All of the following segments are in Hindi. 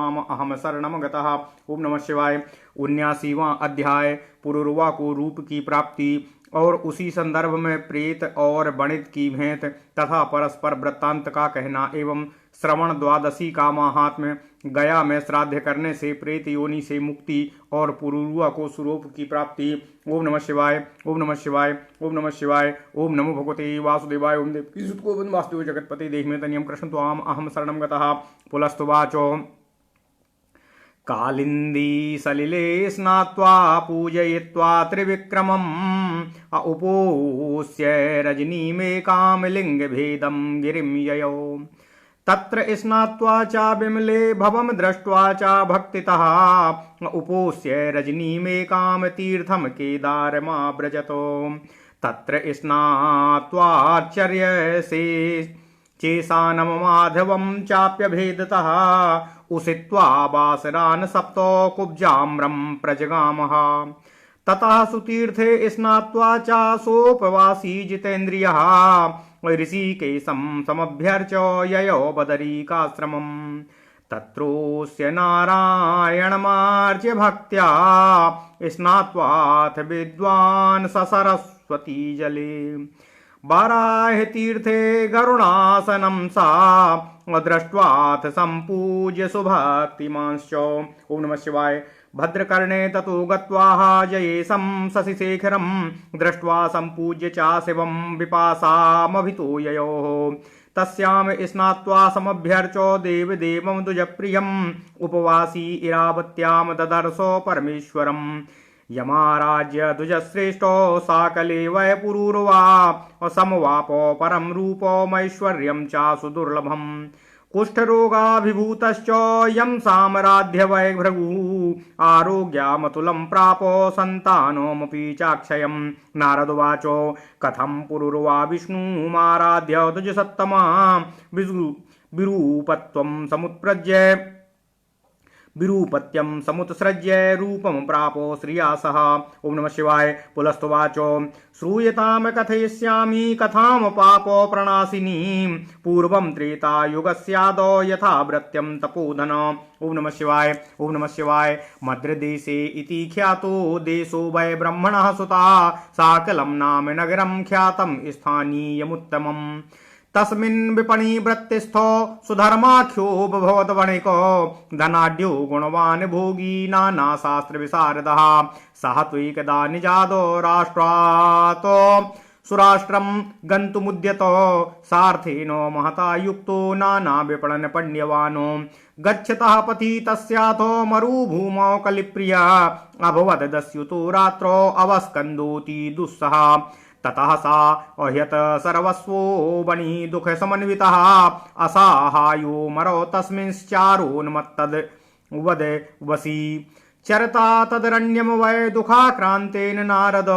त्वाम अहम शरणम गतः। ओम नमः शिवाय। 79वां अध्याय पुरुरवा को रूप की प्राप्ति और उसी संदर्भ में प्रेत और वणित की भेंट तथा परस्पर वृत्तांत का कहना एवं श्रवण द्वादशी का महात्म्य। गया में श्राद्ध करने से प्रेत योनि से मुक्ति और पुरुरवा को स्वरूप की प्राप्ति। ओम नमः शिवाय। ओम नमः शिवाय। ओम नमः शिवाय। ओम नमो भगवते वासुदेवाय। ओम देवकी सुत गोविंद वासुदेव जगतपति देहि तनियम कृष्ण त्वाम अहम शरणं गतः। पुलस्तुवाचो कालिंदी सलिले स्नात्वा पूजयित्वा त्रिविक्रमम् उपोष्य रजनीमेकां लिंगभेदं गिरिं ययौ। तत्र स्नात्वा च विमले भवं दृष्ट्वा च भक्तितः उपोष्य रजनीमेकां तीर्थं केदारमाव्रजतो। तत्र स्नात्वाचर्यसे चेशानं माधवं चाप्यभेदतः उषित्वा वासरान् सप्तो कुब्जाम्रं प्रजगामः। ततः सुतीर्थे स्नात्वा च सोपवासी जितेन्द्रियः ऋषिकेशं समभ्यर्च्य ययौ बदरीकाश्रमम्। तत्रोऽस्य नारायणमार्च्य भक्त्या स्नात्वाथ विद्वान् ससरस्वती जले। वाराह तीर्थे गरुणासनं सा दृष्ट्वाथ सम्पूज्य सुभक्तिमांश्च। ओम नमः शिवाय। भद्रकर्णे ततो गत्वा जयेशं शशिशेखरं दृष्ट्वा सम्पूज्य च शिवं विपासामभितो ययोः। तस्यां स्नात्वा समभ्यर्चो देवदेवं द्विजप्रियम् उपवासी इरावत्यां ददर्शो परमेश्वरम्। यमाराज्य द्विजश्रेष्ठो साकले वै पुरुरवा समवापो परं रूपो मैश्वर्यं च सुदुर्लभम्। कुष्ठरोगाभिभूतश्च यं साम्राध्य वै भृगुः आरोग्यमतुलं प्रापो सन्तानोमपि चाक्षयम्। नारदवाचो कथं पुरुरवा विष्णुमाराध्य द्विजसत्तमा विरूपत्वं समुत्प्रज्य विरूपत्यं समुत्सृज्य रूपं प्रापो श्रिया सह। ओम नमः शिवाय। पुलस्तुवाचो श्रूयतां कथयिष्यामि कथां पापो प्रणाशिनीं पूर्वं त्रेतायुगस्यादो यथा व्रत्यं तपोधन। ओम नमः शिवाय। ओम नमः शिवाय। मद्रदेशे इति ख्यातो देशो वै ब्रह्मणः सुता साकलं नाम नगरं ख्यातं स्थानीयमुत्तमम्। तस्मिन् विपणि वृत्तिस्थो सुधर्माख्यो बभवत वणिको धनाढ्यो गुणवान् भोगी नाना शास्त्र विशारदः। सः त्वैकदा निजादो राष्ट्रातो सुराष्ट्रं गन्तुमुद्यतो सार्थेनो महता युक्तो नाना विपणन पण्यवानो। गच्छतः पथि तस्याथो मरुभूमौ कलिप्रिया अभवद दस्युतो रात्रो अवस्कन्दोति दुस्सह। ततः सा अह्यत सर्वस्वो वनि दुख समन्वितः असाहायो मरो तस्मिंश्चारोन्मत्तद् वद वसी। चरता तदरण्यम वै दुःखाक्रान्तेन नारद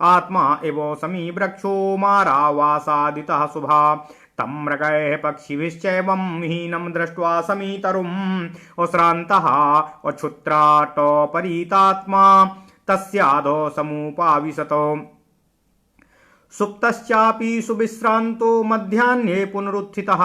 आत्मा एव समी वृक्षो मारावासादितः शुभा। तं मृगैः पक्षिभिश्चैवं हीनं दृष्ट्वा समीतरुम् अश्रान्तः अक्षुत्राटपरीतात्मा तस्याधो समुपाविशतो। सुप्तश्चापि सुविश्रान्तो मध्याह्ने पुनरुत्थितः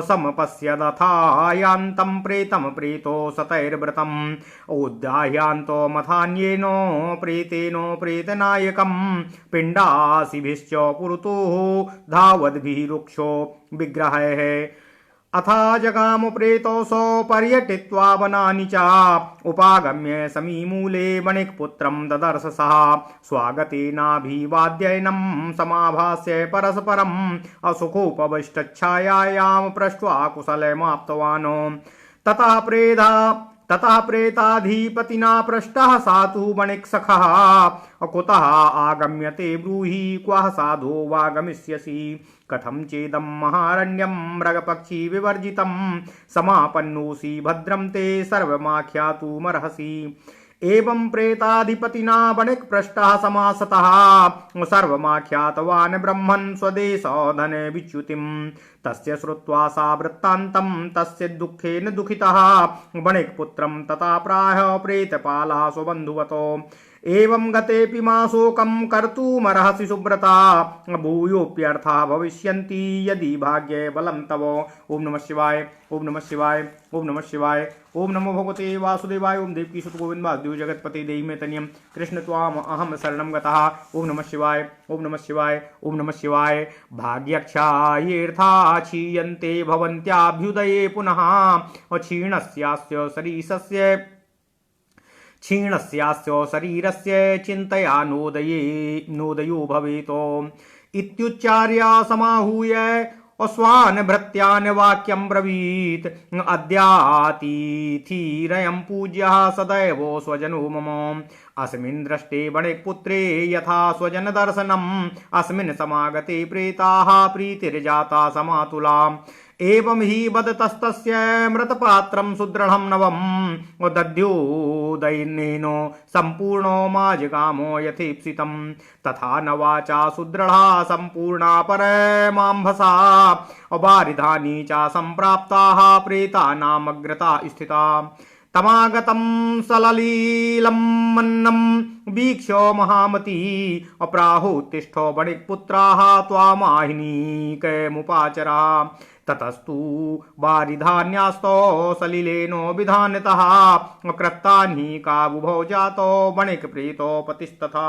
समपश्यदथायान्तं प्रेतं प्रेतो शतैर्व्रतम् औदाह्यान्तो मथान्येनो प्रेतेनो प्रेतनायकं पिण्डासिभिश्च पुरुतोः धावद्भिः रुक्षो विग्रहैः। अथा जगाम प्रेतोऽसौ पर्यटित्वा वनानि च उपागम्य समीमूले वणिक्पुत्रं ददर्श सः। स्वागतेनाभिवाद्यैनं समाभास्य परस्परम् असुखोपविष्टच्छायायां पृष्ट्वा कुशलमाप्तवान्। ततः प्रेताधिपतिना पृष्टः साधु वणिक्सखः कुतः आगम्यते ब्रूहि क्वः साधो वा गमिष्यसि। कथं चेदं महारण्यं मृगपक्षी विवर्जितं समापन्नोऽसि भद्रं ते सर्वमाख्यातुमर्हसि। एवं प्रेताधिपतिना वणिक् पृष्टः समासतः सर्वमाख्यातवान् ब्रह्मन् स्वदेशधने विच्युतिम्। तस्य श्रुत्वा सा वृत्तान्तं तस्य दुःखेन दुःखितः वणिक्पुत्रं तथा प्राह प्रेतपालः स्वबन्धुवतो। एवं गतेऽपि मा शोकं कर्तुमर्हसि सुब्रता भूयोऽप्यर्थाः भविष्यन्ति यदि भाग्ये बलं तव। ओम नमः शिवाय, ओम नमः शिवाय, ओम नमः शिवाय, ओम नमो भगवते वासुदेवाय। ओम देवकी सुत गोविंद वासुदेव जगतपते देहि मे तनियम कृष्ण त्वाम अहम शरणं गतः। ओम नमः शिवाय, ओम नमः शिवाय, ओम नमः शिवाय। भाग्यक्षायेऽर्था क्षीयन्ते भवन्त्याभ्युदये पुनः क्षीणस्यास्य शरीरस्य चिन्तया नोदयो भवेतो इत्युच्चार्य समाहूय अस्वान् भृत्यान् वाक्यं ब्रवीत् अद्यातिथिरयं पूज्यः सदैव स्वजनो मम अस्मिन् दृष्टे वणिक्पुत्रे यथा स्वजन दर्शनम् अस्मिन् समागते प्रेताः प्रीतिर्जाता समातुला एवं हि वदतस्तस्य मृतपात्रं सुदृढं नवम् दध्योदयनेन सम्पूर्णो माजगामो यथेप्सितं तथा न वाचा सुदृढा सम्पूर्णा परमाम्भसा वारिधानी च सम्प्राप्ताः प्रेतानामग्रता स्थिता तमागतं सललीलं मन्नं वीक्ष्य महामती अप्राहुत्तिष्ठो वणिक्पुत्राः त्वामाहिनीकमुपाचरा ततस्तु वारिधान्यास्तो सलिलेनो विधानतः कृत्तानि काबुभौ जातो वणिक्प्रीतो पतिस्तथा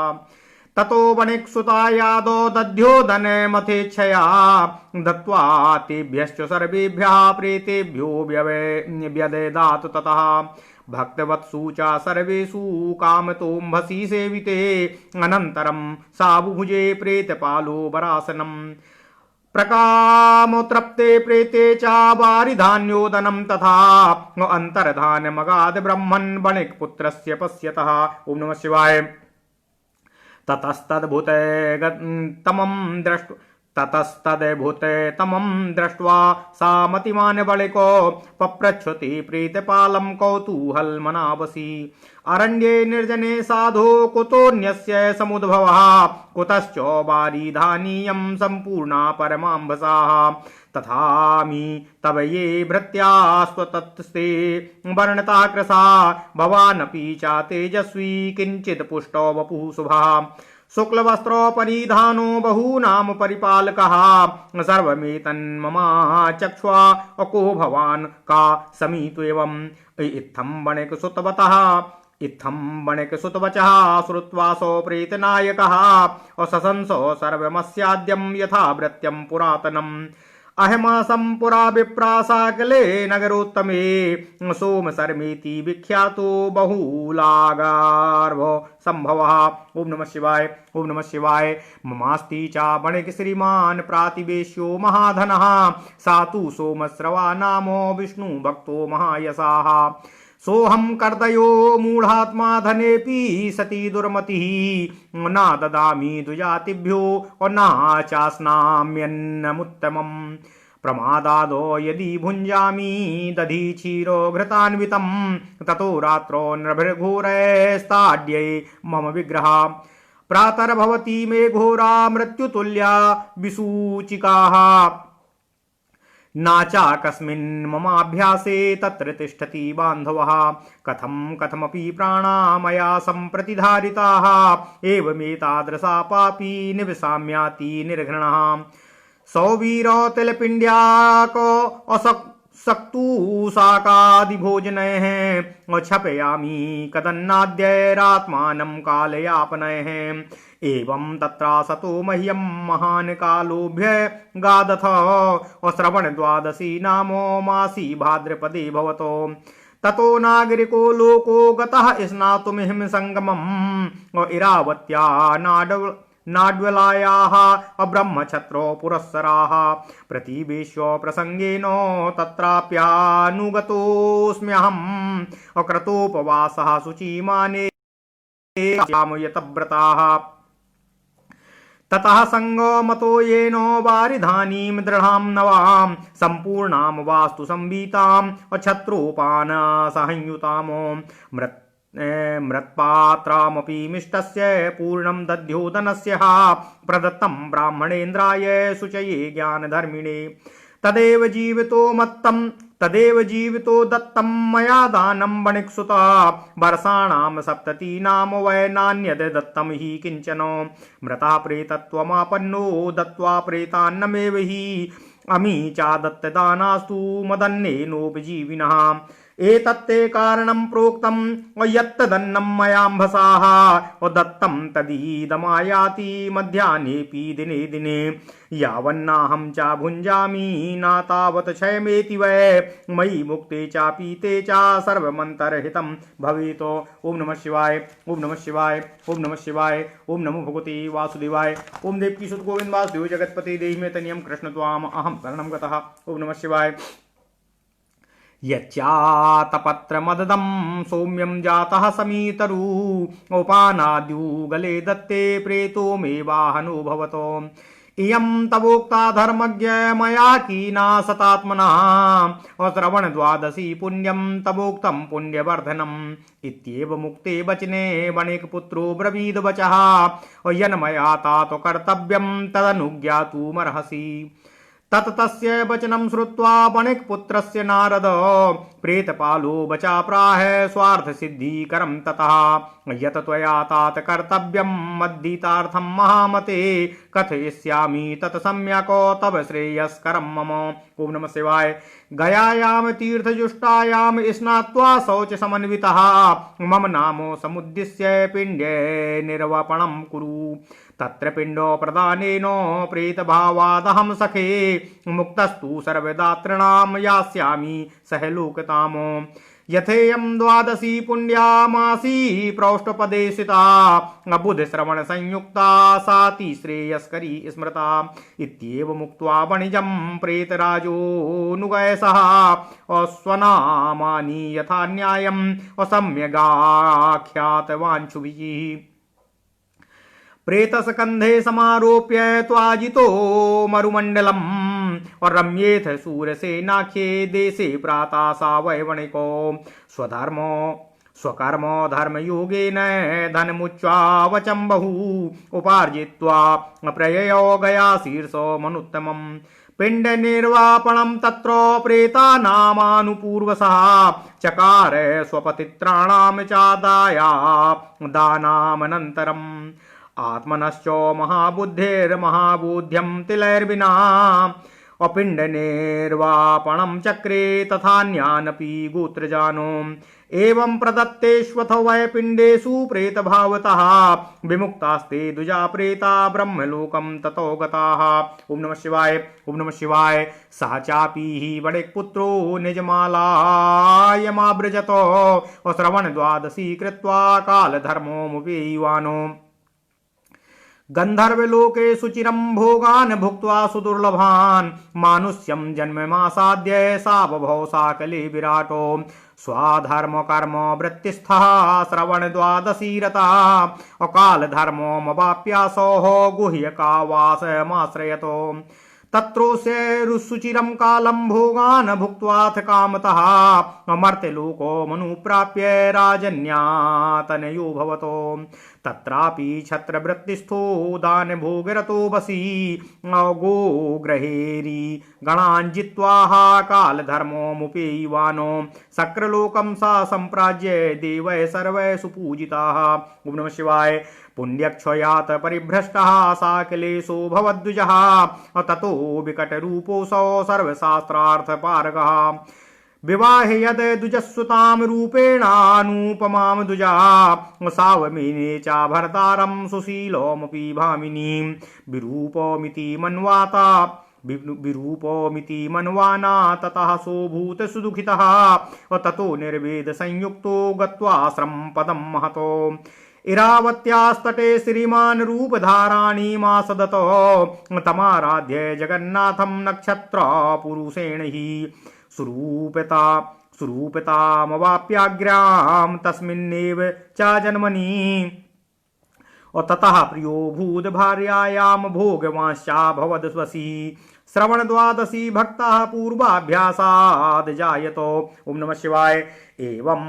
ततो वणिक्सुतायादो दध्योदनमथेच्छया दत्त्वा तेभ्यश्च सर्वेभ्यः प्रेतेभ्यो व्यददात् ततः भक्तवत्सु च सर्वेषु कामतोऽम्भसि सेविते अनन्तरं साबुभुजे प्रेतपालो वरासनम् प्रकामोत्रप्ते प्रेते च वारिधान्योदनं तथा अन्तर्धानमगाद ब्रह्मन् वणिक्पुत्रस्य पश्यतः। ओम नमः शिवाय। ततस्तद्भुते तमं दृष्ट्वा सा मतिमान् वणिको पप्रच्छति प्रेतपालं कौतूहलमनावसि अरण्ये निर्जने साधो कुतोऽन्यस्य समुद्भवः कुतश्च वारिधानीयं सम्पूर्णा परमाम्भसाः तथामि तव ये भृत्यास्त्वतस्ते वर्णता कृशा भवानपि च तेजस्वी किञ्चित् पुष्टो वपुः शुभः शुक्लवस्त्रो परिधानो बहूनां परिपालकः सर्वमेतन्ममा चक्ष्वा अको भवान् का समीत्वेवम् इत्थं वणिकसुतवचः श्रुत्वासो प्रेतनायकः असंसो सर्वमस्याद्यं यथा भृत्यं पुरातनम् अहमासं पुरा विप्रासाकले नगरोत्तमे सोम शर्मेति विख्यातो बहुलागार्भो संभवः। ओम नमः शिवाय, ओम नमः शिवाय। ममास्ति च वणिक श्रीमान् प्रातिवेश्यो महाधनः सा तु सोमश्रवा नामो विष्णु भक्तो महायशाः सोहम कर्दयो मूढ़ात्मा धनेपि सती दुर्मतिः न ददामि द्विजातिभ्यो न चास्नाम्यन्नमुत्तमम् प्रमादादो यदि भुञ्जामि दधि क्षीरो घृतान्वितं ततो रात्रो नृभिर्घोरैस्ताड्यै मम विग्रह प्रातर्भवति मे घोरा मृत्युतुल्या विसूचिकाः नाचा कस्मिन् ममाभ्यासे तत्र तिष्ठति बान्धवः कथमपि प्राणा मया सम्प्रतिधारिताः एवमेतादृशा पापी निवसाम्याति निर्घृणः सौवीरो तिलपिण्ड्याको सक्तूसाकादिभोजनैः क्षपयामि कदन्नाद्यैरात्मानं कालयापनैः एवं तत्रासतो मह्यं महान् कालोभ्य गादथ श्रवण द्वादशी नामो मासी भाद्रपदे भवतो ततो नागरिको लोको गतः स्नातुमिह संगमम् इरावत्या नाड्वलायाः अब्रह्मछत्रो पुरस्सराः प्रतिवेश्य प्रसंगेन तत्राप्यानुगतोऽस्म्यहम् अकृतोपवासः शुचिमाने यतव्रताः ततः संगमतो येनो वारिधानीं दृढां नवां सम्पूर्णां वास्तु संवीतां अछत्रोपान सहंयुतां मृत्पात्रामपि मिष्टस्य पूर्णं दध्योदनस्य प्रदत्तं ब्राह्मणेन्द्राय शुचये ज्ञानधर्मिणे तदेव जीवितो मत्तं तदेव जीवितो दत्तं मया दानं वणिक्सुता वर्षाणां सप्ततीनां वै नान्यद् दत्तं हि किञ्चन मृता प्रेतत्वमापन्नो दत्त्वा प्रेतान्नमेव हि अमी चा दत्तदानास्तु मदन्नेनोपजीविनः एतत्ते कारणं प्रोक्तं यत्तदन्नं मयाम्भसाः दत्तं तदीदमायाति मध्याह्नेऽपि दिने दिने यावन्नाहं च भुञ्जामि न तावत् क्षयमेति वै मयि मुक्ते च पीते च सर्वमन्तर्हितं भवेत्। ओम नमः शिवाय, ओम नमः शिवाय, ओम नमः शिवाय, ओम नमो भगवते वासुदेवाय। ओम देवकी सुत गोविंद वासुदेव जगत्पते देहि मे तनियं कृष्ण त्वाम अहं शरणं गतः। ओम नमः शिवाय। यच्चातपत्रमददं सौम्यं जातः समीतरु उपानाद्युगले दत्ते प्रेतो मे वाहनो भवतो इयं तवोक्ता धर्मज्ञ मया कीना सतात्मना श्रवण द्वादशी पुण्यं तवोक्तं पुण्यवर्धनम् इत्येव मुक्ते वचने वणिकपुत्रो ब्रवीद वचः यन्मया तात कर्तव्यं तदनुज्ञातुमर्हसि। ततस्य वचनं श्रुत्वा वणिकपुत्रस्य नारद प्रेतपालो वचा प्राह स्वार्थसिद्धिकरं ततः यत् त्वया तात कर्तव्यं मद्दितार्थं महामते कथयिष्यामि तत् सम्यक् तव श्रेयस्करं मम। ओम नमः शिवाय। गयायां तीर्थजुष्टायां स्नात्वा शौच समन्वितः मम नामो समुद्दिश्य पिण्डे निर्वपणं कुरु तत्र पिंडो प्रदानेन प्रेतभावादहं सखे मुक्तस्तु सर्वदातॄणां यास्यामि सह लोकताम्। यथेयं द्वादशी पुण्यामासी प्रौष्ठपदेशिता बुध श्रवण संयुक्ता साति श्रेयस्करी स्मृता इत्येव मुक्त्वा वणिजं प्रेतराजोऽनुगयसः स्वनामानि यथा न्यायम् असम्यगाख्यातवाञ्छुभिः प्रेतस्कन्धे समारोप्य त्वाजितो मरुमण्डलम् और रम्येथ सूरसेनाख्ये देशे प्राता सा वै वणिको स्वधर्मो स्वकर्म धर्मयोगेन धनमुच्चावचं बहु उपार्जित्वा प्रययो गया शीर्षो मनुत्तमम् पिंड निर्वापणं तत्र प्रेतानामानुपूर्वसः चकार स्वपतित्राणां चादाया दानामनन्तरम् आत्मनश्च महाबुद्धिर्महाबोध्यं तिलैर्विना अपिंड निर्वापणं चक्रे तथान्यानपि गोत्रजानो एवं प्रदत्तेष्वथ वै पिंडेषु प्रेतभावतः विमुक्तास्ते द्विजा प्रेता ब्रह्मलोकं ततो गताः। ओम नमः शिवाय, ओम नमः शिवाय। सः चापि वणिकपुत्रो निजमालायमाव्रजतो श्रवण द्वादशी कृत्वा कालधर्मोमुपेयिवानो गंधर्वलोके सुचिरं भोगान् भुक्त्वा सुदुर्लभान् मानुष्यं जन्ममासाद्य सा बभौ साकले विराटो स्वाधर्म कर्म वृत्तिस्थः श्रवण द्वादशी रता अकाल धर्ममवाप्यासोः गुह्यकावासमाश्रयतो तत्रोस्य सुचिरं कालं भोगान् भुक्त्वाथ कामतः अमर्त्यलोको मनुप्राप्य राजन्यातनयो भवतो तत्रापि छत्रवृत्तिस्थो दान भोगरतो वसी गो ग्रहेरी गणान् जित्वा कालधर्मोमुपेयिवानो शक्रलोकं सा सम्प्राज्य देवै सर्वै सुपूजिताः। ओम नमः शिवाय। पुण्यक्षयात परिभ्रष्टः साकलेशो भवद्विजः ततो विकटरूपोऽसौ सर्वशास्त्रार्थपारगः विवाहे यद द्विजस्वतां रूपेणानुपमां द्विजा सावमेने च भर्तारं सुशीलोमपि भामिनीं विरूपोमिति मन्वाना ततः सोऽभूत सुदुःखितः ततो निर्वेद संयुक्तो गत्वाश्रम पदं महतो इरावत्यास्तटे श्रीमान् रूपधाराणि मासदतो तमाराध्य जगन्नाथं नक्षत्र पुरुषेण हि सुरूपतामवाप्याग्र्यां तस्मिन्नेव च जन्मनि ततः प्रियो भूद भार्यायां भोगवांश्चाभवद्वशी श्रवण द्वादशी भक्ताः पूर्वाभ्यासाद् जायतो। ओम नमः शिवाय। एवं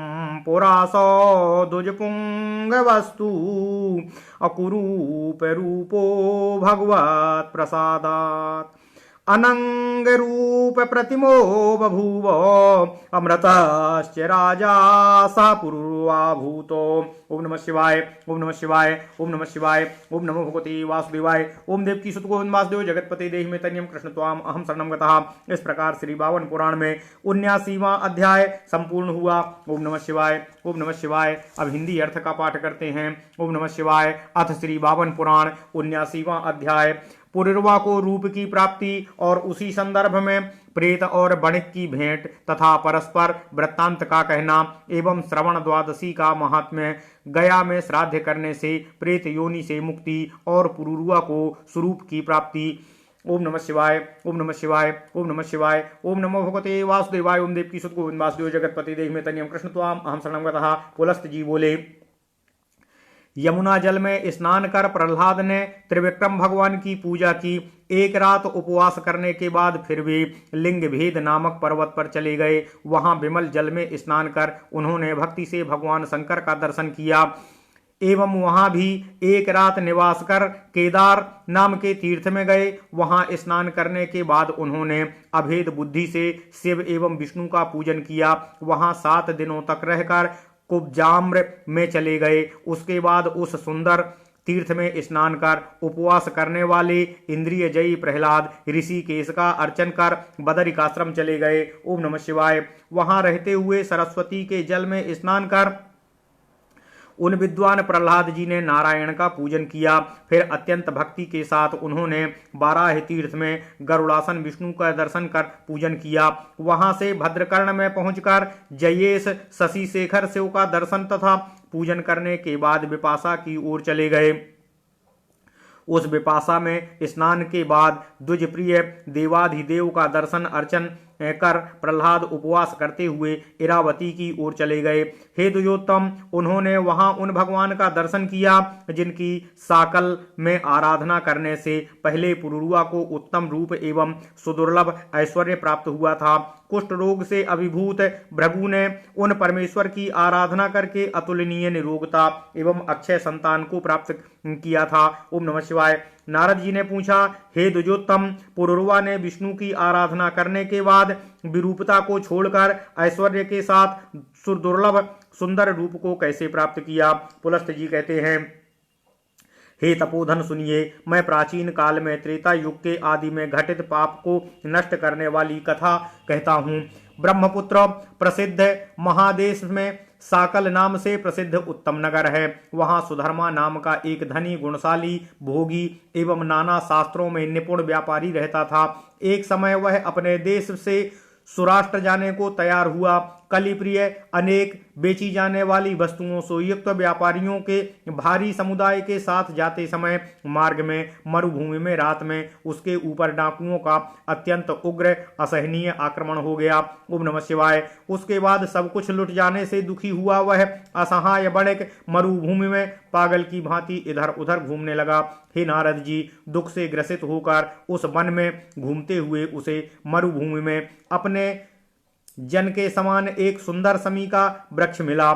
पुरासो दुजपुंगवस्तु अकुरूप रूपो भगवत् प्रसादात् अनंग रूप प्रतिमो बभूव अमृतश्च राजा स पुरुर्वा भूतो। ओम नमः शिवाय, ओम नमः शिवाय, ओम नमः शिवाय, ओम नमो भगवते वासुदेवाय। ओम देव की सुत गोविंद वासुदेव जगतपते देहि में तन्यम कृष्ण त्वाम अहम शरणम गतः। इस प्रकार श्री बावन पुराण में 79वां अध्याय संपूर्ण हुआ। ओम नमः शिवाय, ओम नमः शिवाय। अब हिंदी अर्थ का पाठ करते हैं। ओम नमः शिवाय। अथ श्री बावन पुराण 79वां अध्याय। पुरुरवा को रूप की प्राप्ति और उसी संदर्भ में प्रेत और बणिक की भेंट तथा परस्पर वृत्तांत का कहना एवं श्रवण द्वादशी का महात्म्य। गया में श्राद्ध करने से प्रेत योनि से मुक्ति और पुरुरवा को स्वरूप की प्राप्ति। ओम नमः शिवाय, ओम नमः शिवाय, ओम नमः शिवाय, ओम नमो भगवते वासुदेवाय। ओम देव की सुत गोविंद वासुदेव जगतपति देहि में तन्यम कृष्ण त्वाम अहम शरणम गतः। पुलस्त जी बोले, यमुना जल में स्नान कर प्रहलाद ने त्रिविक्रम भगवान की पूजा की। एक रात उपवास करने के बाद फिर वे लिंग भेद नामक पर्वत पर चले गए। वहां विमल जल में स्नान कर उन्होंने भक्ति से भगवान शंकर का दर्शन किया एवं वहां भी एक रात निवास कर केदार नाम के तीर्थ में गए। वहां स्नान करने के बाद उन्होंने अभेद बुद्धि से शिव एवं विष्णु का पूजन किया। वहां 7 दिनों तक रहकर कुब्जाम्र में चले गए। उसके बाद उस सुंदर तीर्थ में स्नान कर उपवास करने वाले इंद्रिय जयी प्रहलाद ऋषिकेश का अर्चन कर बदरिकाश्रम चले गए। ओम नमः शिवाय। वहां रहते हुए सरस्वती के जल में स्नान कर उन विद्वान प्रहलाद जी ने नारायण का पूजन किया। फिर अत्यंत भक्ति के साथ उन्होंने बाराह तीर्थ में गरुड़ासन विष्णु का दर्शन कर पूजन किया। वहां से भद्रकर्ण में पहुंचकर जयेश शशि शेखर शिव का दर्शन तथा पूजन करने के बाद विपाशा की ओर चले गए। उस विपाशा में स्नान के बाद द्विजप्रिय देवाधिदेव का दर्शन अर्चन कर प्रहलाद उपवास करते हुए इरावती की ओर चले गए। हे द्विजोत्तम, उन्होंने वहां उन भगवान का दर्शन किया जिनकी साकल में आराधना करने से पहले पुरुरवा को उत्तम रूप एवं सुदुर्लभ ऐश्वर्य प्राप्त हुआ था। कुष्ठ रोग से अभिभूत भृगु ने उन परमेश्वर की आराधना करके अतुलनीय निरोगता एवं अक्षय संतान को प्राप्त किया था। ओम नमः शिवाय। नारद जी ने पूछा, हे द्विजोत्तम, पुरुरवा ने विष्णु की आराधना करने के बाद विरूपता को छोड़कर ऐश्वर्य के साथ सुदुर्लभ सुंदर रूप को कैसे प्राप्त किया? पुलस्त जी कहते हैं, हे तपोधन सुनिए, मैं प्राचीन काल में त्रेता युग के आदि में घटित पाप को नष्ट करने वाली कथा कहता हूँ। ब्रह्मपुत्र प्रसिद्ध महादेश में साकल नाम से प्रसिद्ध उत्तम नगर है। वहां सुधर्मा नाम का एक धनी गुणशाली भोगी एवं नाना शास्त्रों में निपुण व्यापारी रहता था। एक समय वह अपने देश से सुराष्ट्र जाने को तैयार हुआ। कलिप्रिय अनेक बेची जाने वाली वस्तुओं से युक्त व्यापारियों के भारी समुदाय के साथ जाते समय मार्ग में मरुभूमि में रात में उसके ऊपर डाकुओं का अत्यंत उग्र असहनीय आक्रमण हो गया। ओम नमः शिवाय। उसके बाद सब कुछ लुट जाने से दुखी हुआ वह असहाय बणिक मरुभूमि में पागल की भांति इधर उधर घूमने लगा। हे नारद जी, दुख से ग्रसित होकर उस वन में घूमते हुए उसे मरुभूमि में अपने जन के समान एक सुंदर समी का वृक्ष मिला।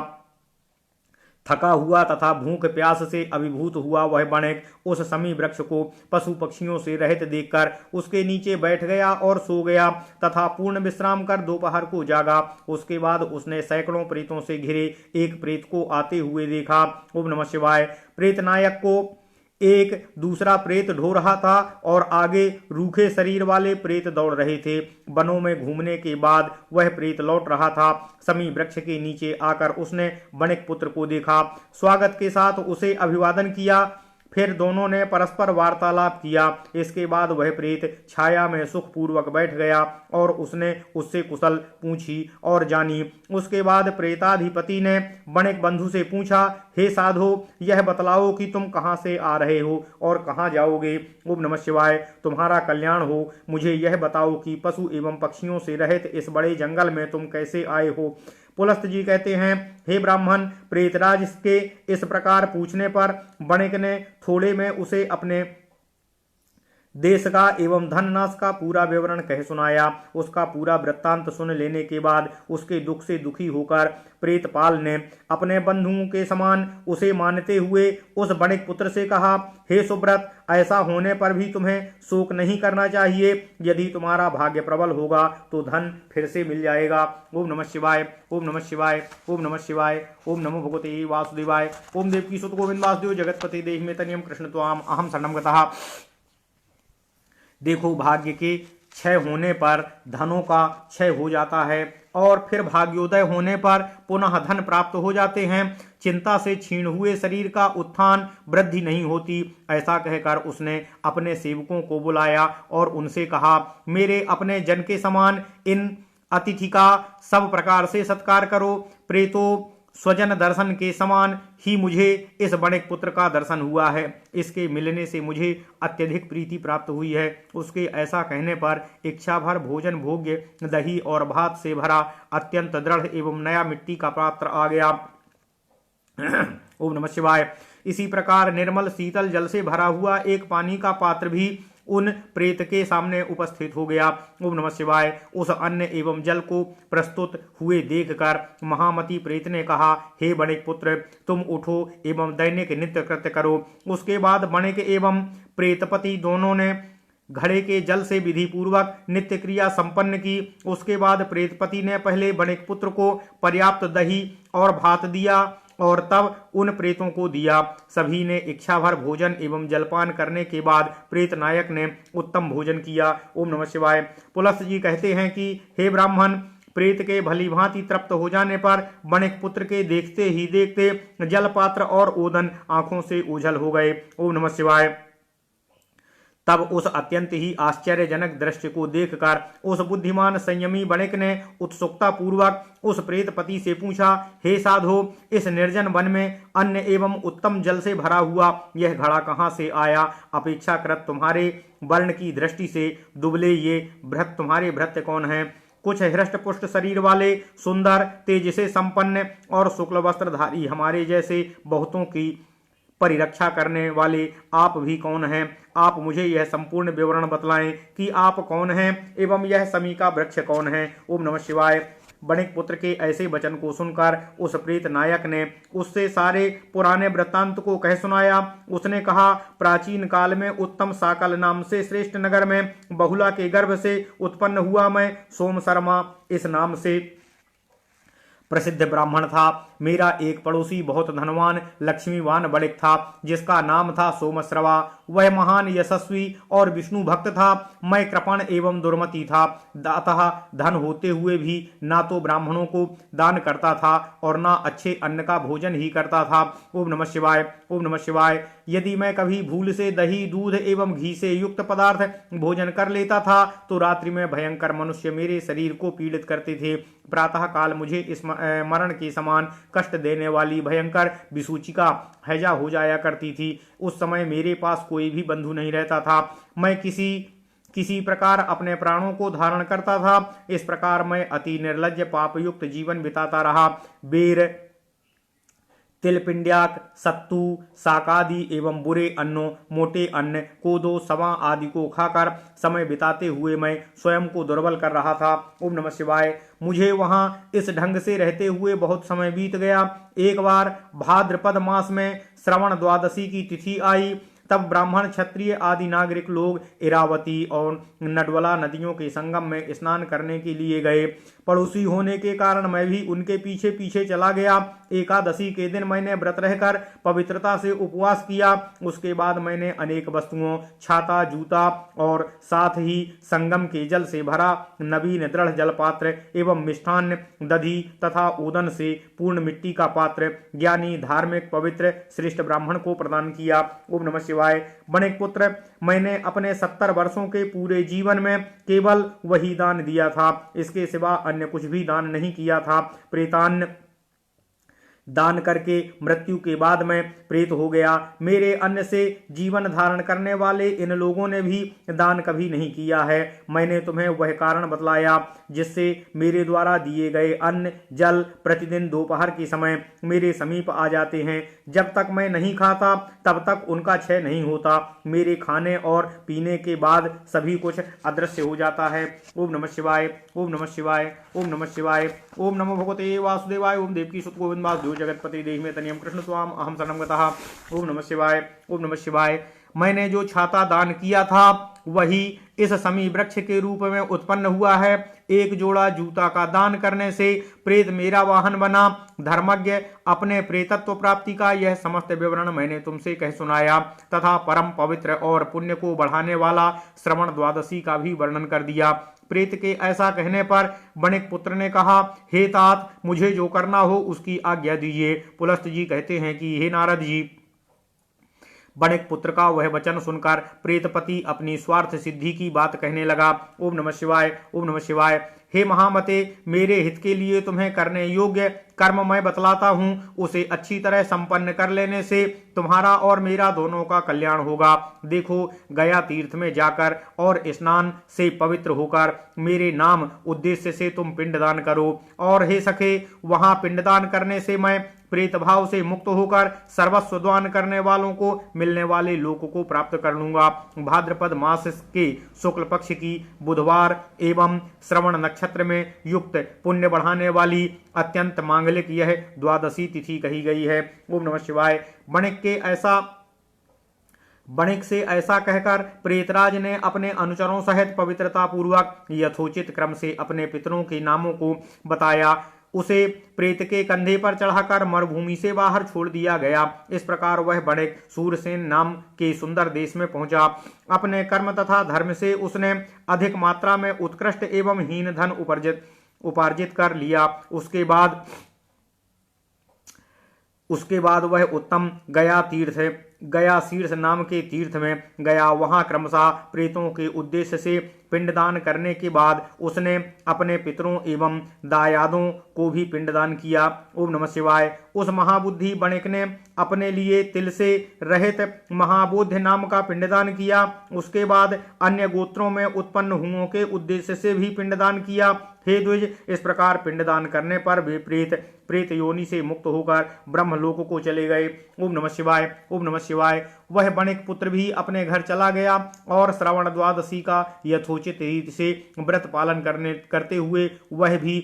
थका हुआ तथा भूख प्यास से अभिभूत हुआ वह बणिक उस समी वृक्ष को पशु पक्षियों से रहित देखकर उसके नीचे बैठ गया और सो गया तथा पूर्ण विश्राम कर दोपहर को जागा। उसके बाद उसने सैकड़ों प्रेतों से घिरे एक प्रेत को आते हुए देखा। ओम नमः शिवाय। प्रेत नायक को एक दूसरा प्रेत ढो रहा था और आगे रूखे शरीर वाले प्रेत दौड़ रहे थे। वनों में घूमने के बाद वह प्रेत लौट रहा था। समी वृक्ष के नीचे आकर उसने बणिक पुत्र को देखा, स्वागत के साथ उसे अभिवादन किया। फिर दोनों ने परस्पर वार्तालाप किया। इसके बाद वह प्रेत छाया में सुखपूर्वक बैठ गया और उसने उससे कुशल पूछी और जानी। उसके बाद प्रेताधिपति ने बणिक बंधु से पूछा, हे साधो, यह बतलाओ कि तुम कहाँ से आ रहे हो और कहाँ जाओगे? ओम नमः शिवाय। तुम्हारा कल्याण हो। मुझे यह बताओ कि पशु एवं पक्षियों से रहित इस बड़े जंगल में तुम कैसे आए हो? पुलस्त जी कहते हैं, हे ब्राह्मण, प्रेतराज के इस प्रकार पूछने पर बणिक ने थोड़े में उसे अपने देश का एवं धननाश का पूरा विवरण कह सुनाया। उसका पूरा वृत्तांत सुन लेने के बाद उसके दुख से दुखी होकर प्रेतपाल ने अपने बंधुओं के समान उसे मानते हुए उस बणिक पुत्र से कहा, हे सुब्रत, ऐसा होने पर भी तुम्हें शोक नहीं करना चाहिए। यदि तुम्हारा भाग्य प्रबल होगा तो धन फिर से मिल जाएगा। ओम नमः शिवाय, ओम नमः शिवाय, ओम नमः शिवाय, ओम नमो भगवते वासुदेवाय। ओम देवकी सुत गोविंद वासुदेव जगतपति देहि में तनियम कृष्ण त्वाम अहम शरणम गतः। देखो, भाग्य के क्षय होने पर धनों का क्षय हो जाता है और फिर भाग्योदय होने पर पुनः धन प्राप्त हो जाते हैं। चिंता से क्षीण हुए शरीर का उत्थान वृद्धि नहीं होती। ऐसा कहकर उसने अपने सेवकों को बुलाया और उनसे कहा, मेरे अपने जन के समान इन अतिथि का सब प्रकार से सत्कार करो। प्रेतो स्वजन दर्शन के समान ही मुझे इस बणिक पुत्र का दर्शन हुआ है। इसके मिलने से मुझे अत्यधिक प्रीति प्राप्त हुई है। उसके ऐसा कहने पर इच्छा भर भोजन भोग्य दही और भात से भरा अत्यंत दृढ़ एवं नया मिट्टी का पात्र आ गया। ओम नमः शिवाय। इसी प्रकार निर्मल शीतल जल से भरा हुआ एक पानी का पात्र भी उन प्रेत के सामने उपस्थित हो गया। ओम नमः शिवाय। उस अन्न एवं जल को प्रस्तुत हुए देखकर महामती प्रेत ने कहा, हे बणिक पुत्र, तुम उठो एवं दैनिक नित्य कृत्य करो। उसके बाद बणिक एवं प्रेतपति दोनों ने घड़े के जल से विधि पूर्वक नित्य क्रिया संपन्न की। उसके बाद प्रेतपति ने पहले बणिक पुत्र को पर्याप्त दही और भात दिया और तब उन प्रेतों को दिया। सभी ने इच्छा भर भोजन एवं जलपान करने के बाद प्रेत नायक ने उत्तम भोजन किया। ओम नमः शिवाय। पुलस्त जी कहते हैं कि हे ब्राह्मण, प्रेत के भली भांति तृप्त हो जाने पर बणिक पुत्र के देखते ही देखते जलपात्र और ओदन आंखों से ओझल हो गए। ओम नमः शिवाय। तब उस अत्यंत ही आश्चर्यजनक दृश्य को देखकर उस बुद्धिमान संयमी बणिक ने उत्सुकता पूर्वक उस प्रेतपति से पूछा, हे साधो, इस निर्जन वन में अन्न एवं उत्तम जल से भरा हुआ यह घड़ा कहाँ से आया? अपेक्षाकृत तुम्हारे वर्ण की दृष्टि से दुबले ये भृत्य तुम्हारे भृत्य कौन हैं? कुछ हृष्ट पुष्ट शरीर वाले, सुंदर, तेज से संपन्न और शुक्ल वस्त्रधारी हमारे जैसे बहुतों की परिरक्षा करने वाले आप भी कौन हैं? आप मुझे यह संपूर्ण विवरण बतलाएं कि आप कौन हैं एवं यह समी का वृक्ष कौन है। ओम नमः शिवाय। बणिक पुत्र के ऐसे वचन को सुनकर उस प्रेत नायक ने उससे सारे पुराने वृत्तांत को कह सुनाया। उसने कहा, प्राचीन काल में उत्तम साकल नाम से श्रेष्ठ नगर में बहुला के गर्भ से उत्पन्न हुआ मैं सोम शर्मा इस नाम से प्रसिद्ध ब्राह्मण था। मेरा एक पड़ोसी बहुत धनवान लक्ष्मीवान बणिक था जिसका नाम था सोमश्रवा। वह महान यशस्वी और विष्णु भक्त था। मैं कृपण एवं दुर्मति था, अतः धन होते हुए भी ना तो ब्राह्मणों को दान करता था और ना अच्छे अन्न का भोजन ही करता था। ओम नमः शिवाय, ओम नमः शिवाय। यदि मैं कभी भूल से दही, दूध एवं घी से युक्त पदार्थ भोजन कर लेता था तो रात्रि में भयंकर मनुष्य मेरे शरीर को पीड़ित करते थे। प्रातः काल मुझे इस मरण के समान कष्ट देने वाली भयंकर विसूचिका हैजा हो जाया करती थी। उस समय मेरे पास कोई भी बंधु नहीं रहता था। मैं किसी प्रकार अपने प्राणों को धारण करता था। इस प्रकार मैं अति निर्लज्ज पापयुक्त जीवन बिताता रहा। बेर, तिलपिंड्याक, सत्तू, शाकादि एवं बुरे अन्नों, मोटे अन्न, कोदो, सवा आदि को खाकर समय बिताते हुए मैं स्वयं को दुर्बल कर रहा था। ओम नमः शिवाय। मुझे वहां इस ढंग से रहते हुए बहुत समय बीत गया। एक बार भाद्रपद मास में श्रवण द्वादशी की तिथि आई। तब ब्राह्मण, क्षत्रिय आदि नागरिक लोग इरावती और नडवला नदियों के संगम में स्नान करने के लिए गए। पड़ोसी होने के कारण मैं भी उनके पीछे पीछे चला गया। एकादशी के दिन मैंने व्रत रहकर पवित्रता से उपवास किया। उसके बाद मैंने अनेक वस्तुओं, छाता, जूता और साथ ही संगम के जल से भरा नवीन दृढ़ जलपात्र एवं मिष्ठान्न, दधी तथा ओदन से पूर्ण मिट्टी का पात्र ज्ञानी, धार्मिक, पवित्र श्रेष्ठ ब्राह्मण को प्रदान किया। ओम नमः शिवाय। बणिक पुत्र, मैंने अपने 70 वर्षों के पूरे जीवन में केवल वही दान दिया था। इसके सिवा अन्य कुछ भी दान नहीं किया था। प्रेतान्न, दान करके मृत्यु के बाद मैं प्रेत हो गया। मेरे अन्न से जीवन धारण करने वाले इन लोगों ने भी दान कभी नहीं किया है। मैंने तुम्हें वह कारण बतलाया जिससे मेरे द्वारा दिए गए अन्न जल प्रतिदिन दोपहर के समय मेरे समीप आ जाते हैं। जब तक मैं नहीं खाता तब तक उनका क्षय नहीं होता। मेरे खाने और पीने के बाद सभी कुछ अदृश्य हो जाता है। ओम नमः शिवाय, ओम नमः शिवाय, ओम नमः शिवाय, ओम नमो भगवते वासुदेवाय, ओम देवकी सुत गोविंद वासुदेव जगतपति देहि में तनियम कृष्ण स्वाम अहम शरणं गतः। ओम नमः शिवाय, ओम नमः शिवाय। मैंने जो छाता दान किया था वही इस समी वृक्ष के रूप में उत्पन्न हुआ है। एक जोड़ा जूता का दान करने से प्रेत मेरा वाहन बना। धर्मज्ञ, अपने प्रेतत्व प्राप्ति का यह समस्त विवरण मैंने तुमसे कह सुनाया तथा परम पवित्र और पुण्य को बढ़ाने वाला श्रवण द्वादशी का भी वर्णन कर दिया। प्रेत के ऐसा कहने पर बणिक पुत्र ने कहा, हे तात, मुझे जो करना हो उसकी आज्ञा दीजिए। पुलस्त जी कहते हैं कि हे नारद जी, बणिक पुत्र का वह वचन सुनकर प्रेतपति अपनी स्वार्थ सिद्धि की बात कहने लगा। ओम नमः शिवाय, ओम नमः शिवाय। हे महामते, मेरे हित के लिए तुम्हें करने योग्य कर्म मैं बतलाता हूँ। उसे अच्छी तरह संपन्न कर लेने से तुम्हारा और मेरा दोनों का कल्याण होगा। देखो, गया तीर्थ में जाकर और स्नान से पवित्र होकर मेरे नाम उद्देश्य से तुम पिंडदान करो। और हे सखे, वहां पिंडदान करने से मैं प्रेत भाव से मुक्त होकर सर्वस्व दान करने वालों को मिलने वाले लोक को प्राप्त कर लूंगा। भाद्रपद मास के शुक्ल पक्ष की बुधवार एवं श्रवण नक्षत्र में युक्त पुण्य बढ़ाने वाली अत्यंत मांगलिक यह द्वादशी तिथि कही गई है। ओम नमः शिवाय। बणिक से ऐसा कहकर प्रेतराज ने अपने अनुचरों सहित पवित्रता पूर्वक यथोचित क्रम से अपने पितरों के नामों को बताया। उसे प्रेत के कंधे पर चढ़ाकर मरुभूमि से बाहर छोड़ दिया गया। इस प्रकार वह बणिक सूरसेन नाम के सुंदर देश में पहुंचा। अपने कर्म तथा धर्म से उसने अधिक मात्रा में उत्कृष्ट एवं हीन धन उपार्जित कर लिया। उसके बाद वह उत्तम गया शीर्ष नाम के तीर्थ में गया। वहां क्रमशः प्रेतों के उद्देश्य से पिंडदान करने के बाद उसने अपने पितरों एवं दायादों को भी पिंडदान किया। ओम नमः शिवाय। उस महाबुद्धि बणिक ने अपने लिए तिल से रहित महाबोध्य नाम का पिंडदान किया। उसके बाद अन्य गोत्रों में उत्पन्न हुओं के उद्देश्य से भी पिंडदान किया। हे द्विज, इस प्रकार पिंडदान करने पर वे प्रेत योनि से मुक्त होकर ब्रह्मलोक को चले गए। ओम नमः शिवाय, ओम नमः शिवाय। वह बणिक पुत्र भी अपने घर चला गया और श्रवण द्वादशी का यथोचित रीति से व्रत पालन करते हुए वह भी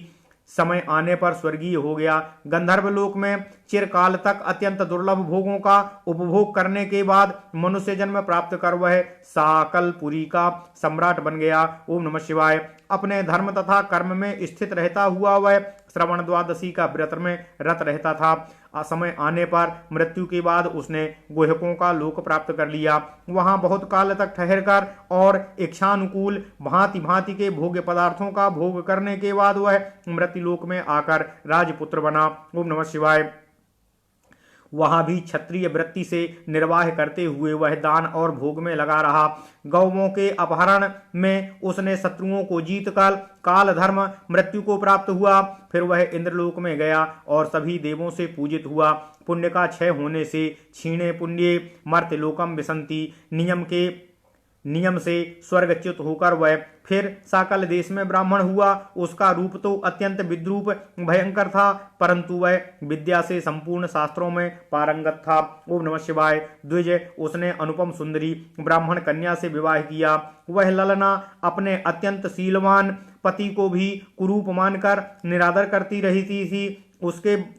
समय आने पर स्वर्गीय हो गया। गंधर्व लोक में चिरकाल तक अत्यंत दुर्लभ भोगों का उपभोग करने के बाद मनुष्य जन्म प्राप्त कर वह साकलपुरी का सम्राट बन गया। ओम नमः शिवाय। अपने धर्म तथा कर्म में स्थित रहता हुआ वह श्रवण द्वादशी का व्रत में रत रहता था। समय आने पर मृत्यु के बाद उसने गुहकों का लोक प्राप्त कर लिया। वहां बहुत काल तक ठहरकर और इच्छानुकूल भांति भांति के भोग्य पदार्थों का भोग करने के बाद वह मृत्युलोक में आकर राजपुत्र बना। ओम नमः शिवाय। वहां भी क्षत्रिय वृत्ति से निर्वाह करते हुए वह दान और भोग में लगा रहा। गौवों के अपहरण में उसने शत्रुओं को जीतकर काल धर्म मृत्यु को प्राप्त हुआ। फिर वह इंद्रलोक में गया और सभी देवों से पूजित हुआ। पुण्य का क्षय होने से क्षीणे पुण्ये मर्त्यलोकम विसंति नियम से स्वर्गच्युत होकर वह फिर साकल देश में ब्राह्मण हुआ। उसका रूप तो अत्यंत विद्रूप भयंकर था, परंतु वह विद्या से संपूर्ण शास्त्रों में पारंगत था। ओम नमः शिवाय। द्विज, उसने अनुपम सुंदरी ब्राह्मण कन्या से विवाह किया। वह ललना अपने अत्यंत शीलवान पति को भी कुरूप मानकर निरादर करती रही थी।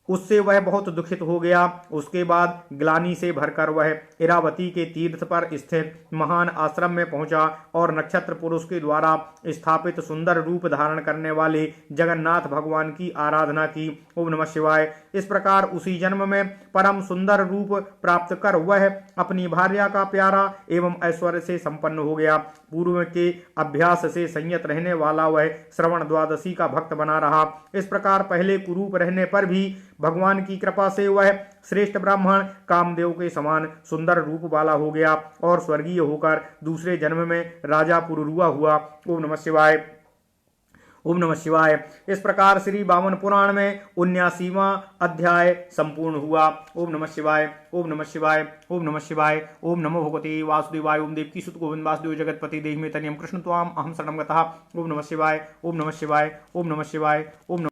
उससे वह बहुत दुखित हो गया। उसके बाद ग्लानि से भरकर वह इरावती के तीर्थ पर स्थित महान आश्रम में पहुंचा और नक्षत्र पुरुष के द्वारा स्थापित सुंदर रूप धारण करने वाले जगन्नाथ भगवान की आराधना की। ओम नमः शिवाय। इस प्रकार उसी जन्म में परम सुंदर रूप प्राप्त कर वह अपनी भार्या का प्यारा एवं ऐश्वर्य से संपन्न हो गया। पूर्व के अभ्यास से संयत रहने वाला वह श्रवण द्वादशी का भक्त बना रहा। इस प्रकार पहले कुरूप रहने पर भी भगवान की कृपा से वह श्रेष्ठ ब्राह्मण कामदेव के समान सुंदर रूप वाला हो गया और स्वर्गीय होकर दूसरे जन्म में राजा पुरुरुआ हुआ। ओम नमः शिवाय। ओम नमः शिवाय। इस प्रकार श्री वामन पुराण में 79वां अध्याय संपूर्ण हुआ। ओम नमः शिवाय, ओम नमः शिवाय, ओम नमः शिवाय। ओम नमो भगवते वासुदेवाय। ओम देवकी सुत गोविंद वासुदेव जगतपति देहि में तनियम कृष्ण त्वाम अहम शरणम गतः। ओम नमः शिवाय, ओम नमः शिवाय, ओम नमः शिवाय, ओम